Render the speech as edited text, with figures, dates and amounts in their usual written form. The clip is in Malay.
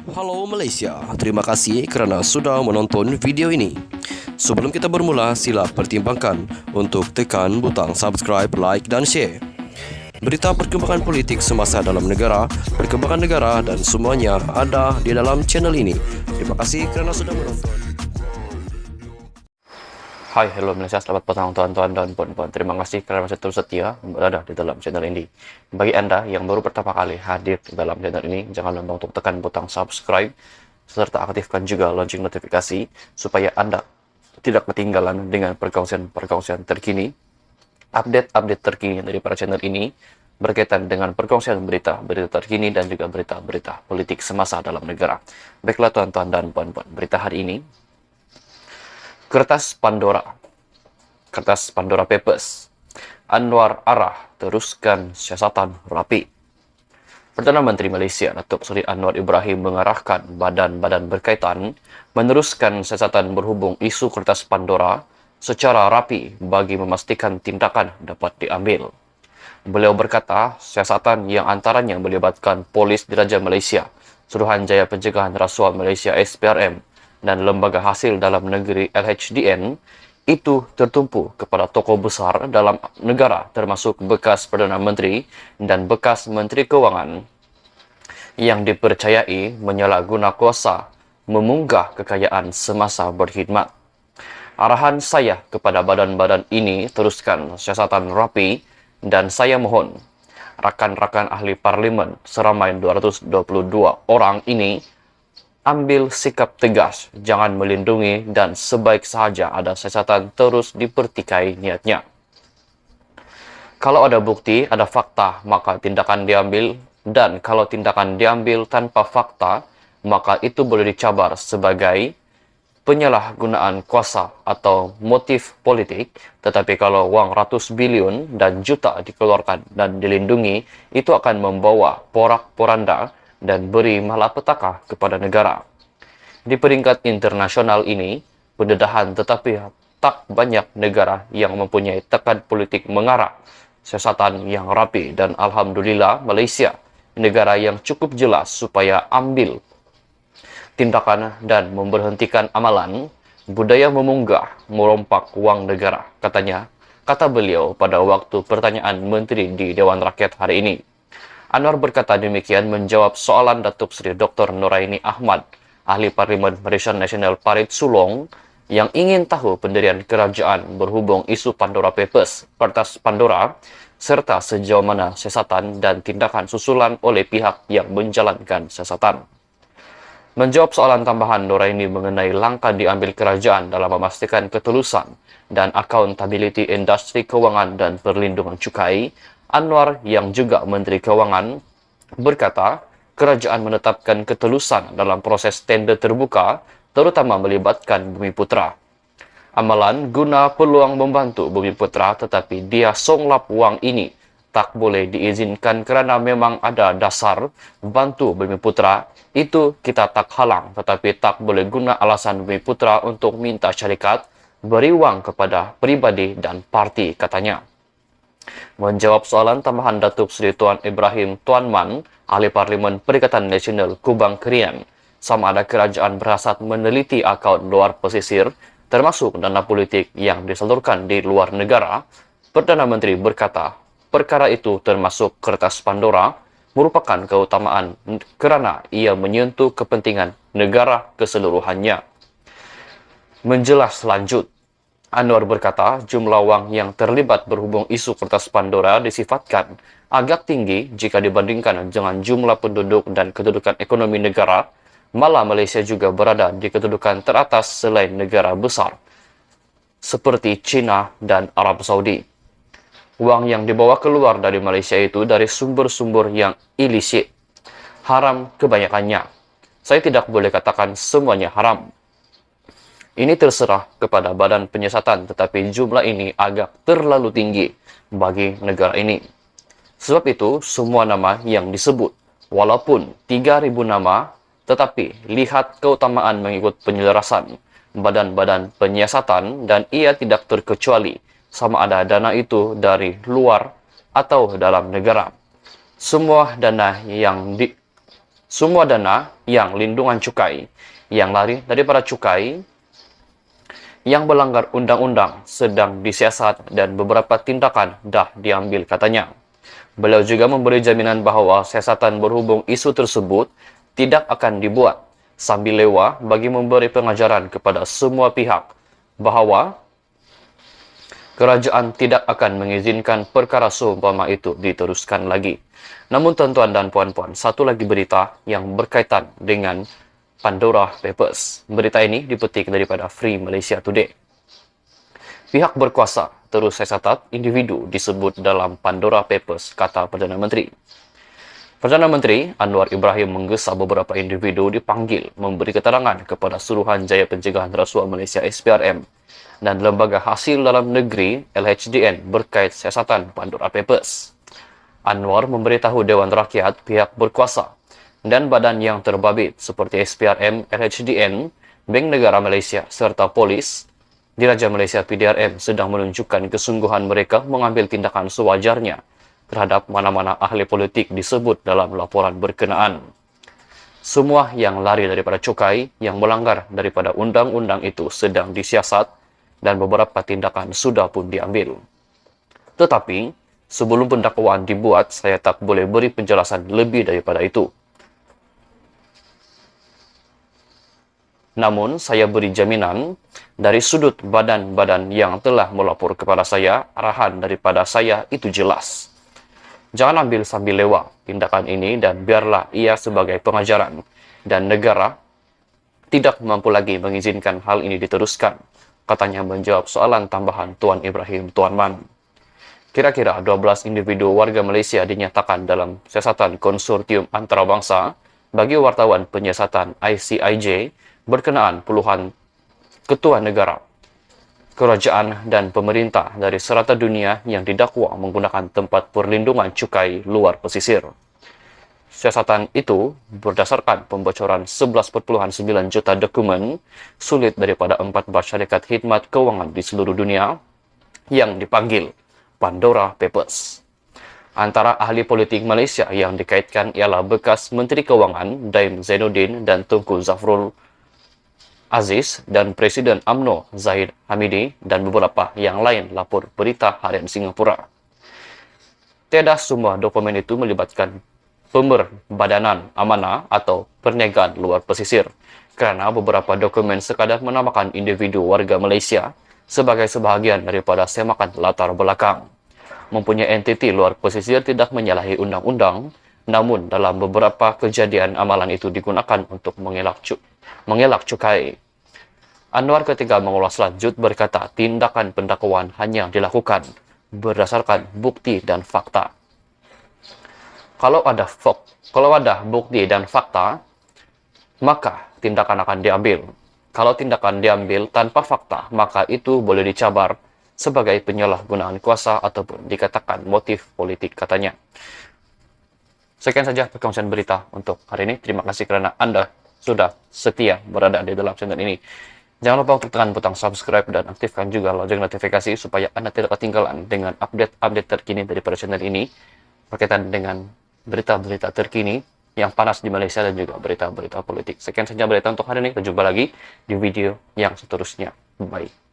Halo Malaysia, terima kasih kerana sudah menonton video ini. Sebelum kita bermula, sila pertimbangkan untuk tekan butang subscribe, like dan share. Berita perkembangan politik semasa dalam negara, perkembangan negara dan semuanya ada di dalam channel ini. Terima kasih kerana sudah menonton. Hai, hello Malaysia, selamat petang tuan-tuan dan puan-puan. Terima kasih kerana masih terus setia berada di dalam channel ini. Bagi anda yang baru pertama kali hadir di dalam channel ini, jangan lupa untuk tekan butang subscribe serta aktifkan juga lonceng notifikasi supaya anda tidak ketinggalan dengan perkongsian terkini, update-update terkini dari para channel ini berkaitan dengan perkongsian berita terkini dan juga berita-berita politik semasa dalam negara. Baiklah tuan-tuan dan puan-puan, berita hari ini Kertas Pandora Papers. Anwar arah teruskan siasatan rapi. Perdana Menteri Malaysia Datuk Seri Anwar Ibrahim mengarahkan badan-badan berkaitan meneruskan siasatan berhubung isu Kertas Pandora secara rapi bagi memastikan tindakan dapat diambil. Beliau berkata, siasatan yang antaranya melibatkan Polis Diraja Malaysia, Suruhanjaya Pencegahan Rasuah Malaysia SPRM, dan Lembaga Hasil Dalam Negeri LHDN itu tertumpu kepada tokoh besar dalam negara termasuk bekas Perdana Menteri dan bekas Menteri Kewangan yang dipercayai menyalahguna kuasa memunggah kekayaan semasa berkhidmat. Arahan saya kepada badan-badan ini teruskan siasatan rapi dan saya mohon rakan-rakan ahli parlimen seramai 222 orang ini ambil sikap tegas, jangan melindungi dan sebaik sahaja ada siasatan terus dipertikai niatnya. Kalau ada bukti, ada fakta, maka tindakan diambil, dan kalau tindakan diambil tanpa fakta, maka itu boleh dicabar sebagai penyalahgunaan kuasa atau motif politik. Tetapi kalau wang ratus bilion dan juta dikeluarkan dan dilindungi, itu akan membawa porak-poranda dan beri malapetaka kepada negara. Di peringkat internasional ini, pendedahan tetapi tak banyak negara yang mempunyai tekad politik mengarah siasatan yang rapi dan alhamdulillah Malaysia, negara yang cukup jelas supaya ambil tindakan dan memberhentikan amalan budaya memunggah, merompak wang negara, kata beliau pada waktu pertanyaan menteri di Dewan Rakyat hari ini. Anwar berkata demikian menjawab soalan Datuk Seri Dr. Nuraini Ahmad, ahli Parlimen Barisan Nasional Parit Sulong, yang ingin tahu pendirian kerajaan berhubung isu Pandora Papers, Kertas Pandora, serta sejauh mana siasatan dan tindakan susulan oleh pihak yang menjalankan siasatan. Menjawab soalan tambahan Nuraini mengenai langkah diambil kerajaan dalam memastikan ketulusan dan accountability industri kewangan dan perlindungan cukai, Anwar yang juga Menteri Kewangan berkata, kerajaan menetapkan ketulusan dalam proses tender terbuka, terutama melibatkan Bumiputra. Amalan guna peluang membantu Bumiputra, tetapi dia songlap wang ini tak boleh diizinkan kerana memang ada dasar bantu Bumiputra. Itu kita tak halang, tetapi tak boleh guna alasan Bumiputra untuk minta syarikat beri wang kepada pribadi dan parti, katanya. Menjawab soalan tambahan Datuk Seri Tuan Ibrahim Tuan Man, ahli Parlimen Perikatan Nasional Kubang Krian, sama ada kerajaan berhasrat meneliti akaun luar pesisir, termasuk dana politik yang disalurkan di luar negara, Perdana Menteri berkata, perkara itu termasuk Kertas Pandora, merupakan keutamaan kerana ia menyentuh kepentingan negara keseluruhannya. Menjelas lanjut, Anwar berkata jumlah wang yang terlibat berhubung isu Kertas Pandora disifatkan agak tinggi jika dibandingkan dengan jumlah penduduk dan kedudukan ekonomi negara, malah Malaysia juga berada di kedudukan teratas selain negara besar seperti China dan Arab Saudi. Wang yang dibawa keluar dari Malaysia itu dari sumber-sumber yang ilisit, haram kebanyakannya. Saya tidak boleh katakan semuanya haram. Ini terserah kepada badan penyiasatan, tetapi jumlah ini agak terlalu tinggi bagi negara ini. Sebab itu, semua nama yang disebut, walaupun 3.000 nama, tetapi lihat keutamaan mengikut penyelarasan badan-badan penyiasatan dan ia tidak terkecuali sama ada dana itu dari luar atau dalam negara. Semua dana yang Semua dana yang lindungan cukai, yang lari daripada cukai, yang melanggar undang-undang sedang disiasat dan beberapa tindakan dah diambil katanya. Beliau juga memberi jaminan bahawa siasatan berhubung isu tersebut tidak akan dibuat sambil lewa bagi memberi pengajaran kepada semua pihak bahawa kerajaan tidak akan mengizinkan perkara seumpama itu diteruskan lagi. Namun tuan-tuan dan puan-puan, satu lagi berita yang berkaitan dengan Pandora Papers. Berita ini dipetik daripada Free Malaysia Today. Pihak berkuasa terus siasat individu disebut dalam Pandora Papers, kata Perdana Menteri. Perdana Menteri Anwar Ibrahim menggesa beberapa individu dipanggil memberi keterangan kepada Suruhanjaya Pencegahan Rasuah Malaysia SPRM dan Lembaga Hasil Dalam Negeri LHDN berkait siasatan Pandora Papers. Anwar memberitahu Dewan Rakyat, pihak berkuasa dan badan yang terbabit seperti SPRM, LHDN, Bank Negara Malaysia serta polis, Diraja Malaysia PDRM sedang menunjukkan kesungguhan mereka mengambil tindakan sewajarnya terhadap mana-mana ahli politik disebut dalam laporan berkenaan. Semua yang lari daripada cukai, yang melanggar daripada undang-undang itu sedang disiasat dan beberapa tindakan sudah pun diambil. Tetapi, sebelum pendakwaan dibuat, saya tak boleh beri penjelasan lebih daripada itu. Namun, saya beri jaminan dari sudut badan-badan yang telah melapor kepada saya, arahan daripada saya itu jelas. Jangan ambil sambil lewa tindakan ini dan biarlah ia sebagai pengajaran dan negara tidak mampu lagi mengizinkan hal ini diteruskan, katanya menjawab soalan tambahan Tuan Ibrahim Tuan Man. Kira-kira 12 individu warga Malaysia dinyatakan dalam siasatan konsortium antarabangsa bagi wartawan penyiasatan ICIJ berkenaan puluhan ketua negara, kerajaan dan pemerintah dari serata dunia yang didakwa menggunakan tempat perlindungan cukai luar pesisir. Siasatan itu berdasarkan pembocoran 11.9 juta dokumen sulit daripada 14 syarikat khidmat kewangan di seluruh dunia yang dipanggil Pandora Papers. Antara ahli politik Malaysia yang dikaitkan ialah bekas Menteri Kewangan Daim Zainuddin dan Tunku Zafrul Aziz dan Presiden UMNO Zahid Hamidi dan beberapa yang lain, lapor berita harian Singapura. Tiada semua dokumen itu melibatkan pemerbadanan amanah atau perniagaan luar pesisir, kerana beberapa dokumen sekadar menamakan individu warga Malaysia sebagai sebahagian daripada semakan latar belakang. Mempunyai entiti luar pesisir tidak menyalahi undang-undang, namun dalam beberapa kejadian amalan itu digunakan untuk mengelak cukai. Anwar ketika mengulas lanjut berkata tindakan pendakwaan hanya dilakukan berdasarkan bukti dan fakta. Kalau ada bukti dan fakta, maka tindakan akan diambil. Kalau tindakan diambil tanpa fakta, maka itu boleh dicabar sebagai penyalahgunaan kuasa ataupun dikatakan motif politik, katanya. Sekian saja perkongsian berita untuk hari ini. Terima kasih kerana Anda sudah setia berada di dalam channel ini. Jangan lupa untuk tekan butang subscribe dan aktifkan juga lonceng notifikasi supaya Anda tidak ketinggalan dengan update-update terkini daripada channel ini berkaitan dengan berita-berita terkini yang panas di Malaysia dan juga berita-berita politik. Sekian saja berita untuk hari ini. Kita jumpa lagi di video yang seterusnya. Bye.